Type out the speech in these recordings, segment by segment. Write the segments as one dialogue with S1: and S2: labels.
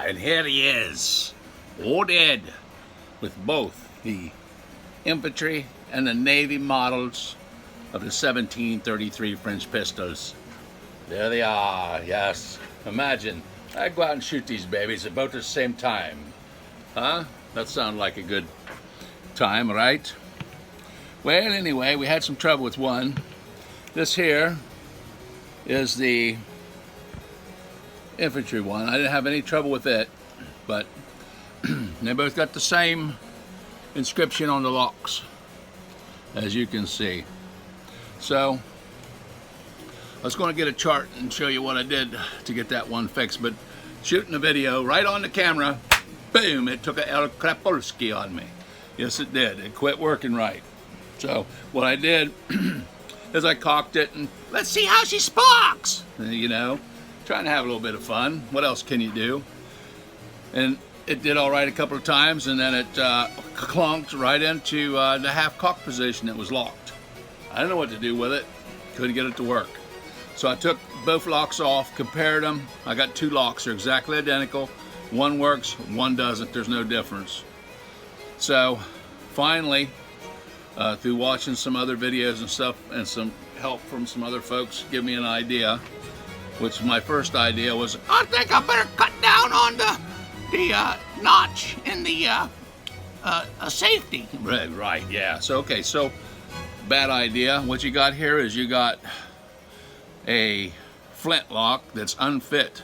S1: And here he is, old Ed, with both the infantry and the Navy models of the 1733 French pistols. There they are, yes. Imagine, I go out and shoot these babies about the same time. Huh? That sounds like a good time, right? Well, anyway, we had some trouble with one. This here is the infantry one. I didn't have any trouble with it, but they both got the same inscription on the locks, as you can see. So I was going to get a chart and show you what I did to get that one fixed, but shooting the video right on the camera, boom, it took a El Krapolski on me. Yes, it did. It quit working right. So what I did is I cocked it and let's see how she sparks. You know, trying to have a little bit of fun. What else can you do? And it did all right a couple of times, and then it clunked right into the half cock position that was locked. I didn't know what to do with it. Couldn't get it to work. So I took both locks off, compared them. I got two locks. They're exactly identical. One works, one doesn't. There's no difference. So finally, through watching some other videos and stuff and some help from some other folks, give me an idea, which my first idea was, I think I better cut down on the notch in the safety. Right, yeah. So, okay, so bad idea. What you got here is you got a flintlock that's unfit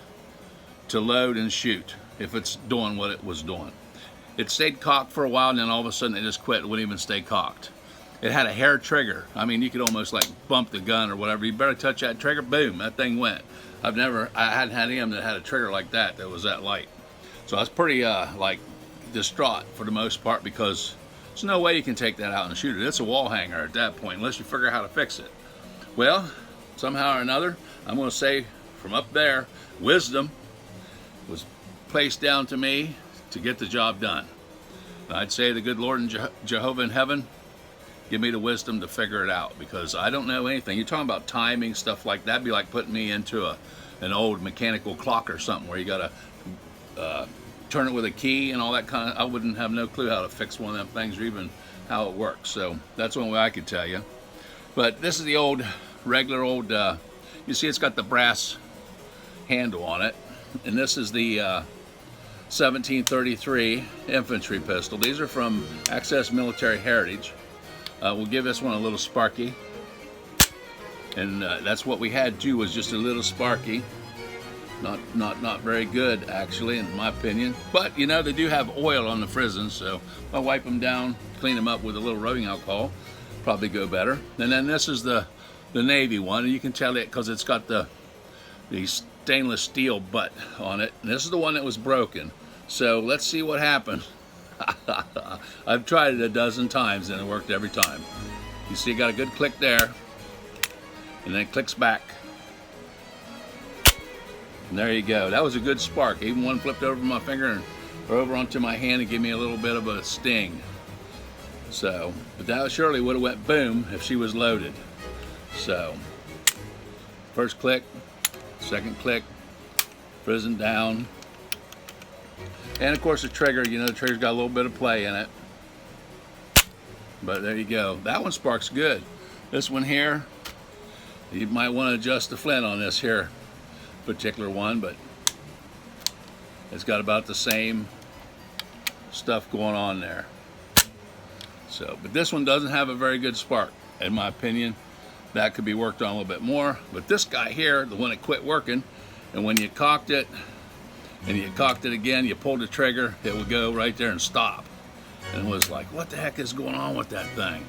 S1: to load and shoot if it's doing what it was doing. It stayed cocked for a while, and then all of a sudden it just quit. It wouldn't even stay cocked. It had a hair trigger. I mean, you could almost like bump the gun or whatever. You better touch that trigger, boom, that thing went. I hadn't had any of them that had a trigger like that was that light. So I was pretty like distraught for the most part, because there's no way you can take that out and shoot it. It's a wall hanger at that point, unless you figure out how to fix it. Well, somehow or another, I'm going to say from up there, wisdom was placed down to me to get the job done. And I'd say the good Lord and Jehovah in heaven, give me the wisdom to figure it out, because I don't know anything. You're talking about timing, stuff like that. It'd be like putting me into an old mechanical clock or something where you got to turn it with a key and all that kind of. I wouldn't have no clue how to fix one of them things or even how it works. So that's one way I could tell you. But this is the old, regular old, you see it's got the brass handle on it. And this is the 1733 infantry pistol. These are from Access Military Heritage. We'll give this one a little sparky, and that's what we had too, was just a little sparky. Not very good, actually, in my opinion. But you know, they do have oil on the frizzins, so if I wipe them down, clean them up with a little rubbing alcohol, probably go better. And then this is the Navy one, and you can tell it because it's got the stainless steel butt on it. And this is the one that was broken. So let's see what happens. I've tried it a dozen times and it worked every time. You see, it got a good click there, and then it clicks back. And there you go. That was a good spark. Even one flipped over my finger and over onto my hand and gave me a little bit of a sting. So, but that surely would have went boom if she was loaded. So, first click, second click, frizzen down. And of course the trigger, you know, the trigger's got a little bit of play in it. But there you go. That one sparks good. This one here, you might want to adjust the flint on this here particular one, but it's got about the same stuff going on there. So, but this one doesn't have a very good spark, in my opinion. That could be worked on a little bit more. But this guy here, the one that quit working, and when you cocked it, and you cocked it again, you pulled the trigger, it would go right there and stop. And it was like, what the heck is going on with that thing?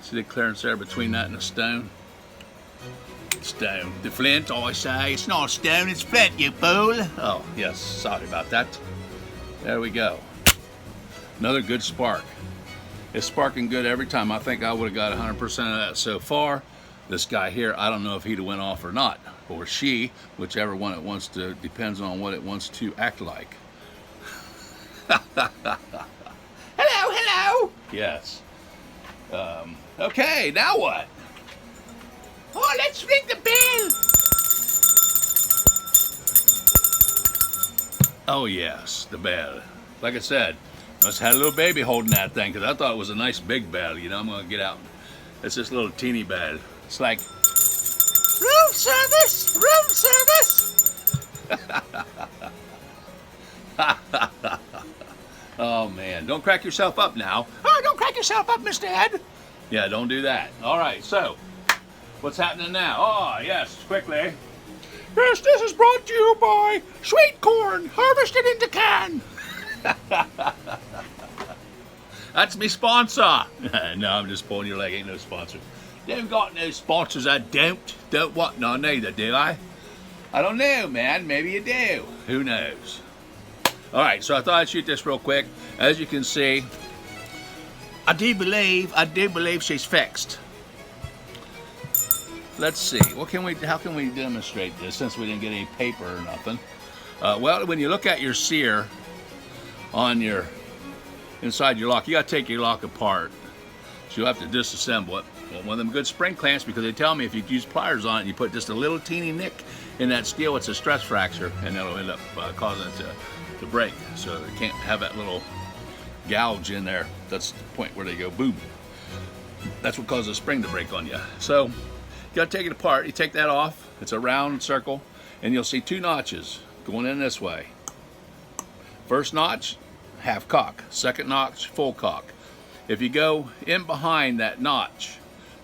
S1: See the clearance there between that and the stone? Stone. The flint, I say. It's not stone, it's flint, you fool. Oh, yes, sorry about that. There we go. Another good spark. It's sparking good every time. I think I would have got 100% of that so far. This guy here, I don't know if he'd have went off or not, or she, whichever one it wants to, depends on what it wants to act like. Hello. Yes. Okay, now what? Oh, let's ring the bell. Oh yes, the bell. Like I said, must have had a little baby holding that thing because I thought it was a nice big bell. You know, I'm gonna get out. It's this little teeny bell. It's like room service, room service. Oh man, don't crack yourself up now. Oh, don't crack yourself up, Mr. Ed. Yeah, don't do that. All right, so what's happening now? Oh yes, quickly. Yes, this is brought to you by sweet corn harvested into can. That's me sponsor. No, I'm just pulling your leg. Ain't no sponsor. They haven't got no sponsors. I don't. Don't what? No, neither, do I? I don't know, man. Maybe you do. Who knows? All right, so I thought I'd shoot this real quick. As you can see, I do believe she's fixed. Let's see. How can we demonstrate this since we didn't get any paper or nothing? Well, when you look at your sear on your inside your lock, you got to take your lock apart. So you'll have to disassemble it. One of them good spring clamps, because they tell me if you use pliers on it and you put just a little teeny nick in that steel, it's a stress fracture, and that'll end up causing it to break. So they can't have that little gouge in there. That's the point where they go boom. That's what causes a spring to break on you. So you got to take it apart. You take that off. It's a round circle, and you'll see two notches going in this way. First notch, half cock. Second notch, full cock. If you go in behind that notch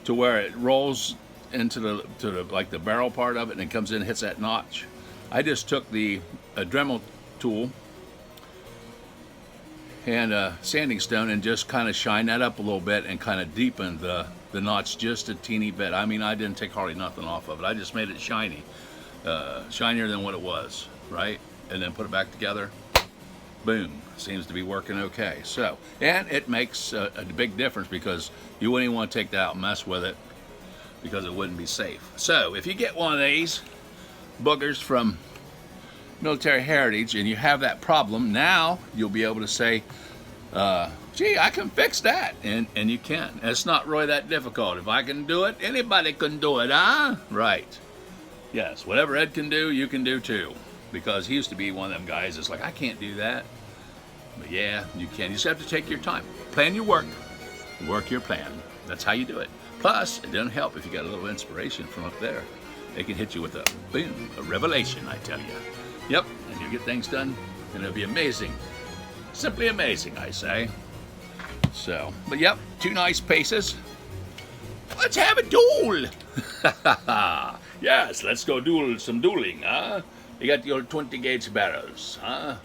S1: to where it rolls into the like the barrel part of it, and it comes in and hits that notch, I just took a Dremel tool and a sanding stone and just kind of shine that up a little bit and kind of deepen the notch just a teeny bit. I mean, I didn't take hardly nothing off of it. I just made it shiny, shinier than what it was, right? And then put it back together. Boom. Seems to be working okay. So, and it makes a big difference, because you wouldn't even want to take that out and mess with it, because it wouldn't be safe. So if you get one of these boogers from Military Heritage and you have that problem, now you'll be able to say, gee, I can fix that. And you can. It's not really that difficult. If I can do it, anybody can do it, huh? Right. Yes, whatever Ed can do, you can do too. Because he used to be one of them guys that's like, I can't do that. But yeah, you can. You just have to take your time. Plan your work. Work your plan. That's how you do it. Plus, it doesn't help if you got a little inspiration from up there. It can hit you with a boom, a revelation, I tell you. Yep, and you get things done, and it'll be amazing. Simply amazing, I say. So, but yep, two nice paces. Let's have a duel. Yes, let's go some dueling, huh? You got your 20 gauge barrels, huh?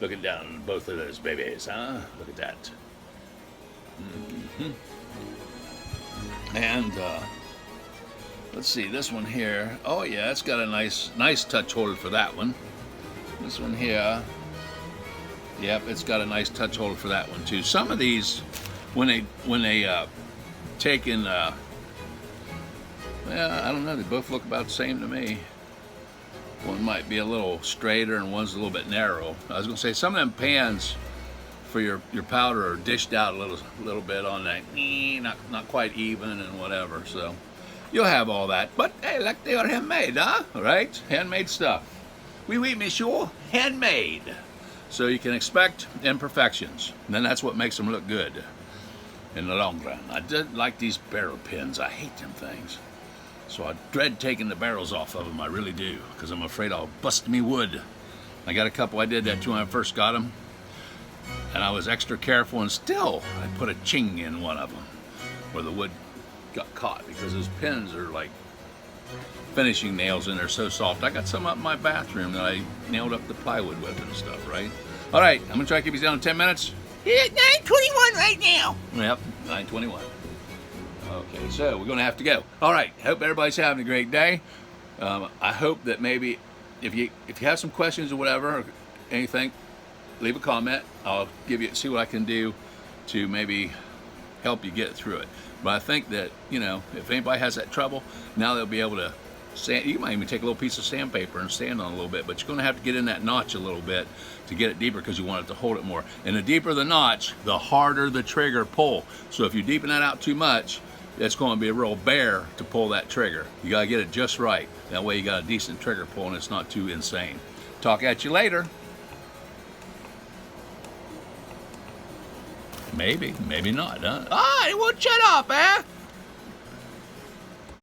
S1: Looking down both of those babies, huh? Look at that. Mm-hmm. And let's see, this one here. Oh yeah, it's got a nice touch holder for that one. This one here. Yep, it's got a nice touch holder for that one too. Some of these, when they take in, well, I don't know. They both look about the same to me. One might be a little straighter and one's a little bit narrow. I was gonna say some of them pans for your powder are dished out a little bit on that, not quite even and whatever. So you'll have all that. But hey, like they are handmade, huh? Right? Handmade stuff. Oui, monsieur, handmade. So you can expect imperfections. And then that's what makes them look good in the long run. I did like these barrel pins. I hate them things. So I dread taking the barrels off of them, I really do, because I'm afraid I'll bust me wood. I got a couple I did that too when I first got them, and I was extra careful, and still I put a ching in one of them where the wood got caught, because those pins are like finishing nails and they're so soft. I got some up in my bathroom that I nailed up the plywood with and stuff, right? All right, I'm gonna try to keep these down in 10 minutes.
S2: It's 9:21 right now.
S1: Yep, 9:21. Okay, so we're going to have to go. All right, hope everybody's having a great day. I hope that maybe if you have some questions or whatever, or anything, leave a comment. I'll see what I can do to maybe help you get through it. But I think that, you know, if anybody has that trouble, now they'll be able to sand. You might even take a little piece of sandpaper and sand on a little bit, but you're going to have to get in that notch a little bit to get it deeper, because you want it to hold it more. And the deeper the notch, the harder the trigger pull. So if you deepen that out too much, it's going to be a real bear to pull that trigger. You got to get it just right. That way you got a decent trigger pull and it's not too insane. Talk at you later. Maybe, maybe not, huh? Ah, it won't shut off, eh?